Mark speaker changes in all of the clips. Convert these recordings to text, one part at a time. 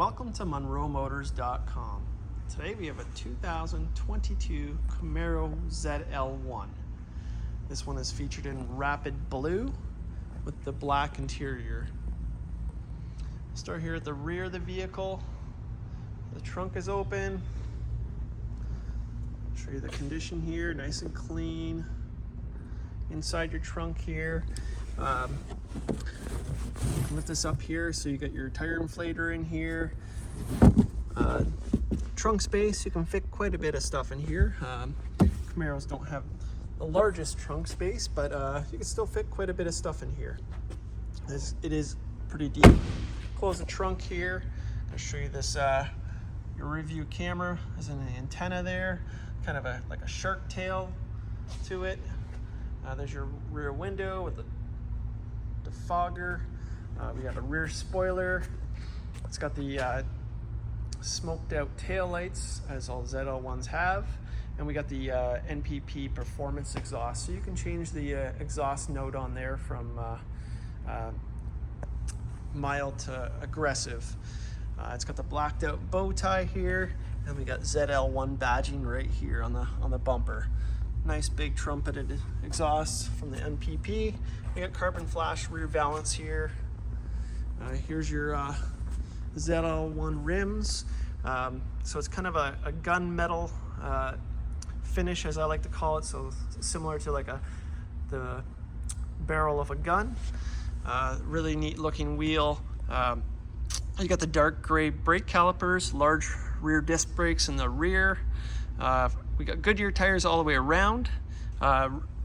Speaker 1: Welcome to MunroMotors.com. Today we have a 2022 Camaro ZL1. This one is featured in rapid blue with the black interior. Start here at the rear of the vehicle. The trunk is open. Show you the condition here, nice and clean. Inside your trunk here. Lift this up here so you got your tire inflator in here. Trunk space, you can fit quite a bit of stuff in here. Camaros don't have the largest trunk space, but you can still fit quite a bit of stuff in here. It is pretty deep. Close the trunk here. I'll show you this your rear view camera. There's an antenna there, kind of like a shark tail to it. There's your rear window with the defogger. We got a rear spoiler. It's got the smoked out tail lights, as all ZL1s have. And we got the NPP performance exhaust. So you can change the exhaust note on there from mild to aggressive. It's got the blacked out bow tie here, and we got ZL1 badging right here on the bumper. Nice big trumpeted exhaust from the NPP. We got carbon flash rear valance here. Here's your ZL1 rims. So it's kind of a gunmetal finish, as I like to call it. So similar to like the barrel of a gun. Really neat looking wheel. You got the dark gray brake calipers, large rear disc brakes in the rear. We got Goodyear tires all the way around.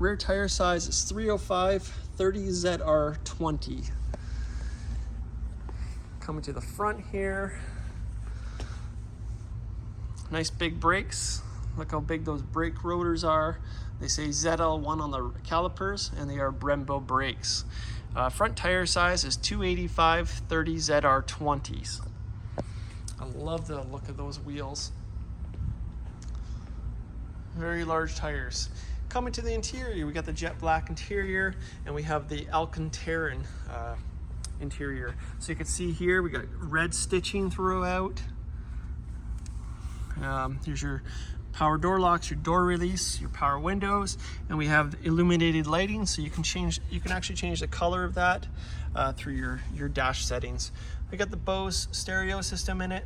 Speaker 1: Rear tire size is 305 30 ZR20. Coming to the front here. Nice big brakes. Look how big those brake rotors are. They say ZL1 on the calipers, and they are Brembo brakes. Front tire size is 285 30 ZR20s. I love the look of those wheels. Very large tires. Coming to the interior, we got the jet black interior, and we have the Alcantara interior. So you can see here we got red stitching throughout. Here's your power door locks, your door release, your power windows, and we have illuminated lighting, so you can actually change the color of that through your dash settings. We got the Bose stereo system in it.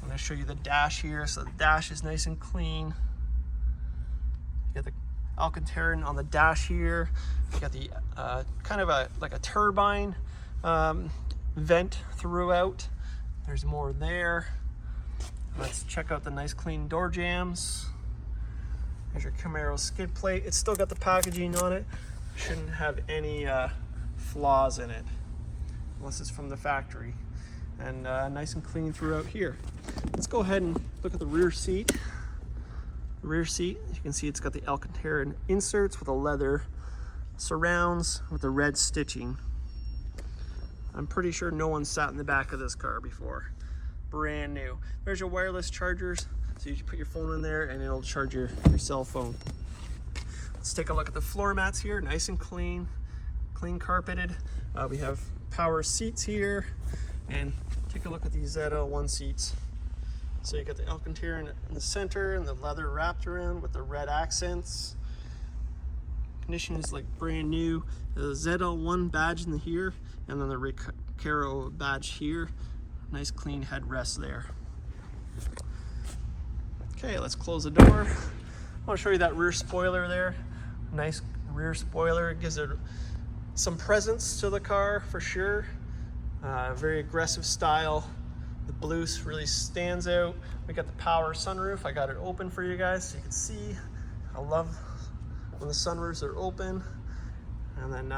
Speaker 1: I'm going to show you the dash here. So the dash is nice and clean. You got the Alcantara on the dash here. You got the kind of like a turbine vent throughout. There's more there. Let's check out the nice clean door jambs. There's your Camaro skid plate. It's still got the packaging on it. Shouldn't have any flaws in it, unless it's from the factory. And nice and clean throughout here. Let's go ahead and look at the rear seat. The rear seat, as you can see, it's got the Alcantara inserts with the leather surrounds with the red stitching. I'm pretty sure no one sat in the back of this car before. Brand new. There's your wireless chargers, so you can put your phone in there and it'll charge your cell phone. Let's take a look at the floor mats here. Nice and clean carpeted. We have power seats here, and take a look at these ZL1 seats. So you got the Alcantara in the center and the leather wrapped around with the red accents. Condition is like brand new. The ZL1 badge in here, and then the Recaro badge here. Nice clean headrest there. Okay, let's close the door. I want to show you that rear spoiler there. Nice rear spoiler. It gives it some presence to the car for sure. Very aggressive style. The blue really stands out. We got the power sunroof. I got it open for you guys so you can see. I love when the sunroofs are open. And then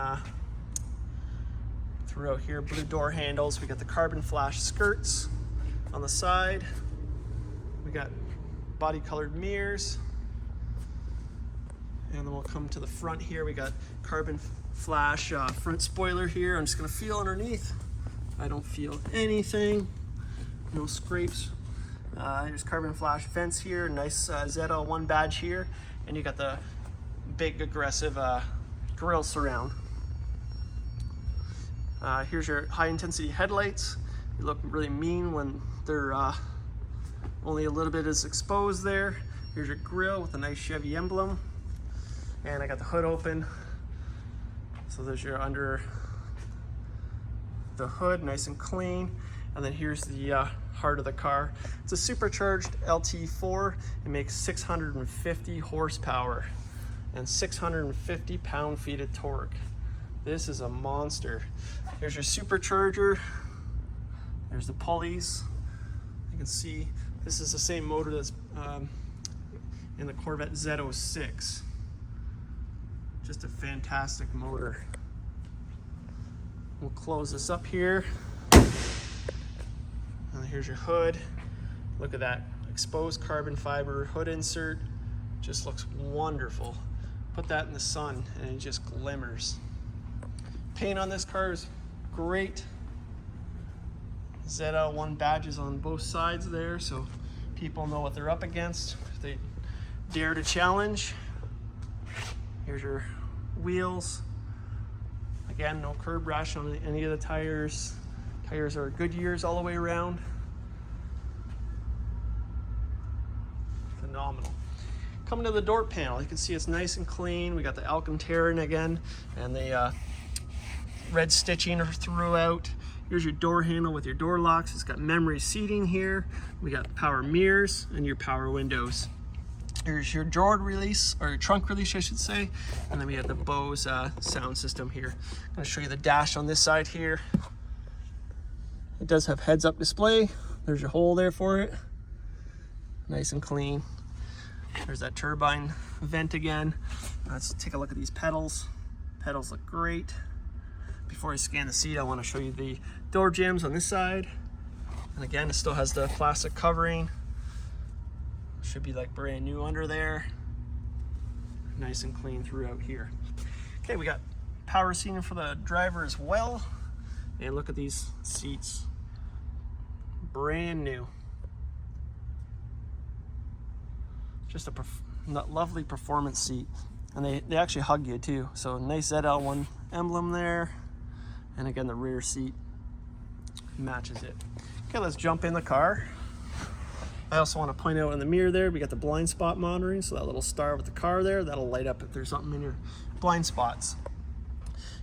Speaker 1: throughout here, blue door handles. We got the carbon flash skirts on the side. We got body colored mirrors. And then we'll come to the front here. We got carbon flash front spoiler here. I'm just gonna feel underneath. I don't feel anything. No scrapes. There's carbon flash vents here. Nice ZL1 badge here. And you got the big aggressive grille surround. Here's your high intensity headlights. They look really mean when they're only a little bit is exposed there. Here's your grille with a nice Chevy emblem. And I got the hood open. So there's your under the hood, nice and clean. And then here's the heart of the car. It's a supercharged LT4. It makes 650 horsepower and 650 pound-feet of torque. This is a monster. Here's your supercharger. There's the pulleys. You can see this is the same motor that's in the Corvette Z06. Just a fantastic motor. We'll close this up here. And here's your hood. Look at that exposed carbon fiber hood insert. Just looks wonderful. Put that in the sun and it just glimmers. Paint on this car is great. ZL1 badges on both sides there, so people know what they're up against if they dare to challenge. Here's your wheels. Again, no curb rash on any of the tires. Tires are Goodyears all the way around. Phenomenal. Coming to the door panel, you can see it's nice and clean. We got the Alcantara in again, and the red stitching throughout. Here's your door handle with your door locks. It's got memory seating here. We got power mirrors and your power windows. Here's your drawer release, or your trunk release, I should say. And then we have the Bose sound system here. I'm gonna show you the dash on this side here. It does have heads-up display. There's your hole there for it. Nice and clean. There's that turbine vent again. Let's take a look at these pedals. Pedals look great. Before I scan the seat, I want to show you the door jambs on this side. And again, it still has the plastic covering. Should be like brand new under there. Nice and clean throughout here. Okay, we got power seating for the driver as well. And look at these seats. Brand new. Just a lovely performance seat. And they actually hug you too. So nice ZL1 emblem there. And again, the rear seat matches it. Okay, let's jump in the car. I also want to point out in the mirror there, we got the blind spot monitoring. So that little star with the car there, that'll light up if there's something in your blind spots.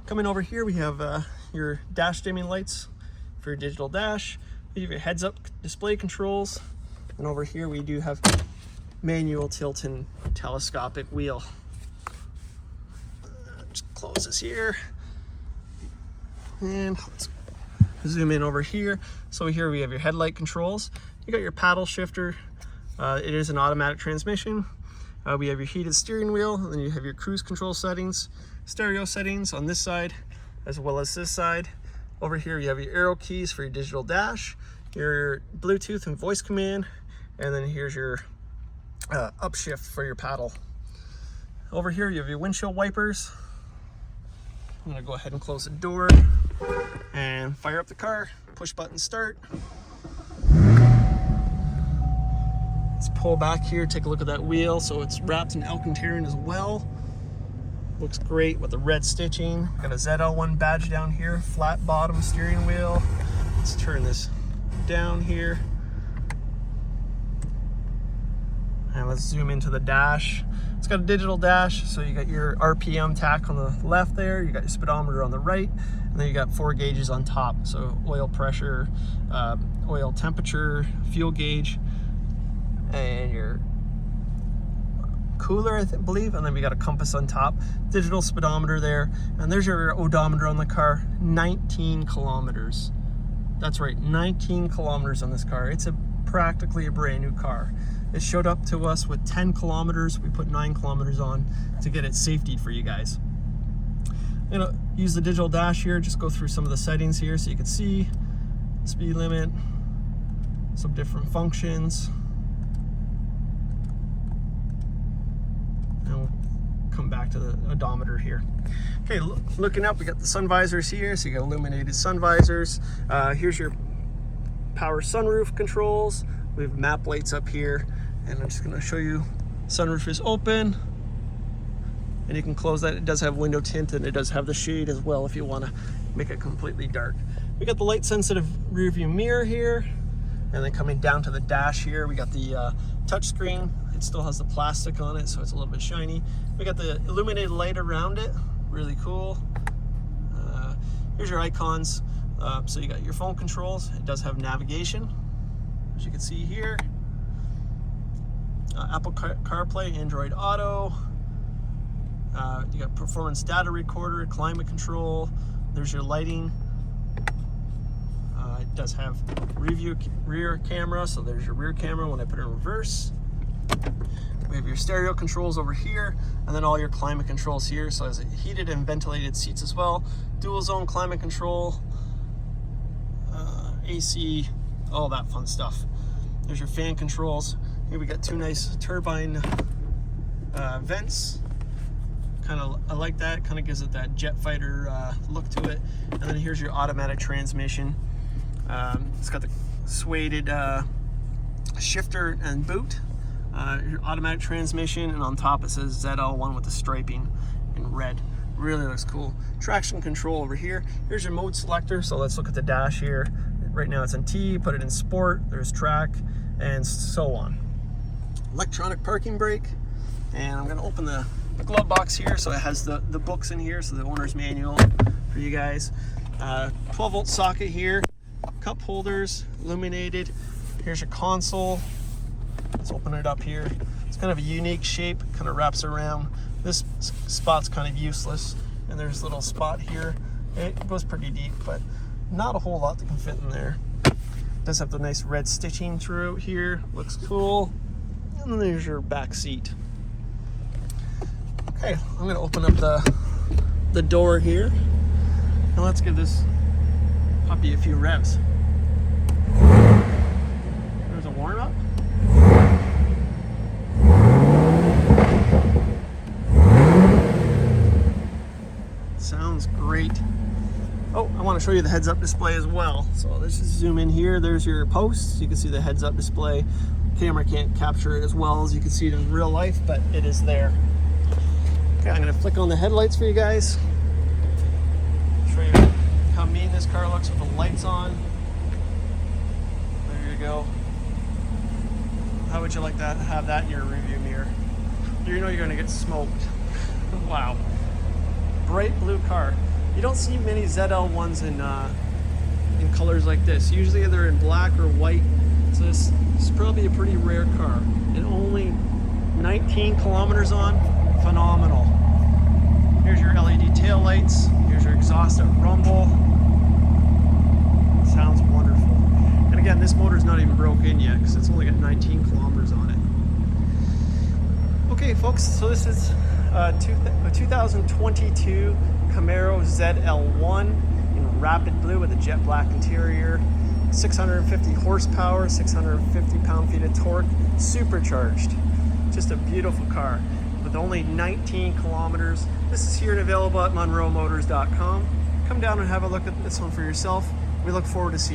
Speaker 1: Coming over here, we have your dash dimming lights for your digital dash. We have your heads-up display controls. And over here, we do have manual tilt and telescopic wheel. Just close this here. And let's zoom in over here. So here we have your headlight controls. You got your paddle shifter. It is an automatic transmission. We have your heated steering wheel, and then you have your cruise control settings, stereo settings on this side, as well as this side. Over here you have your arrow keys for your digital dash, your Bluetooth and voice command, and then here's your upshift for your paddle. Over here you have your windshield wipers. I'm gonna go ahead and close the door and fire up the car. Push button start. Let's pull back here, take a look at that wheel. So it's wrapped in Alcantara as well. Looks great with the red stitching. Got a ZL1 badge down here, flat bottom steering wheel. Let's turn this down here. And let's zoom into the dash. It's got a digital dash, so you got your RPM tack on the left there, you got your speedometer on the right, and then you got 4 gauges on top. So oil pressure, oil temperature, fuel gauge, and your cooler, I believe, and then we got a compass on top, digital speedometer there, and there's your odometer on the car, 19 kilometers. That's right, 19 kilometers on this car. It's practically a brand new car. It showed up to us with 10 kilometers. We put 9 kilometers on to get it safety for you guys. You know, use the digital dash here, just go through some of the settings here so you can see speed limit, some different functions. And we'll come back to the odometer here. Okay, looking up, we got the sun visors here, so you got illuminated sun visors. Here's your power sunroof controls. We have map lights up here, and I'm just going to show you. Sunroof is open, and you can close that. It does have window tint, and it does have the shade as well if you want to make it completely dark. We got the light sensitive rear view mirror here, and then coming down to the dash here, we got the touch screen. It still has the plastic on it, so it's a little bit shiny. We got the illuminated light around it, really cool. Here's your icons. So you got your phone controls. It does have navigation, as you can see here. Apple CarPlay, Android Auto. You got performance data recorder, climate control. There's your lighting. It does have rear camera, so there's your rear camera when I put it in reverse. We have your stereo controls over here, and then all your climate controls here. So it has heated and ventilated seats as well. Dual zone climate control, AC, all that fun stuff. There's your fan controls. Here we got two nice turbine vents. I like that. Kind of gives it that jet fighter look to it. And then here's your automatic transmission. It's got the suede shifter and boot. Your automatic transmission, and on top it says ZL1 with the striping in red. Really looks cool. Traction control over here. Here's your mode selector. So let's look at the dash here. Right now it's in T, put it in sport, there's track, and so on. Electronic parking brake. And I'm gonna open the glove box here, so it has the books in here, so the owner's manual for you guys. 12-volt socket here, cup holders, illuminated. Here's your console. Let's open it up here. It's kind of a unique shape, kind of wraps around. This spot's kind of useless, and there's a little spot here. It goes pretty deep, but not a whole lot that can fit in there. It does have the nice red stitching throughout here, looks cool. And then there's your back seat. Okay, I'm gonna open up the door here, and let's give this puppy a few revs. There's a warm up. Sounds great. Oh, I want to show you the heads-up display as well. So let's just zoom in here. There's your posts. You can see the heads-up display. Camera can't capture it as well as you can see it in real life, but it is there. Okay, I'm going to flick on the headlights for you guys. Show you how mean this car looks with the lights on. There you go. How would you like to have that in your rearview mirror? You know you're going to get smoked. Wow. Bright blue car. You don't see many ZL1s in colors like this. Usually they're in black or white. So this is probably a pretty rare car. And only 19 kilometers on. Phenomenal. Here's your LED tail lights. Here's your exhaust at rumble. Sounds wonderful. And again, this motor's not even broke in yet because it's only got 19 kilometers on it. Okay, folks, so this is a 2022 Camaro ZL1 in rapid blue with a jet black interior, 650 horsepower, 650 pound-feet of torque, supercharged. Just a beautiful car with only 19 kilometers. This is here and available at munromotors.com. Come down and have a look at this one for yourself. We look forward to seeing you.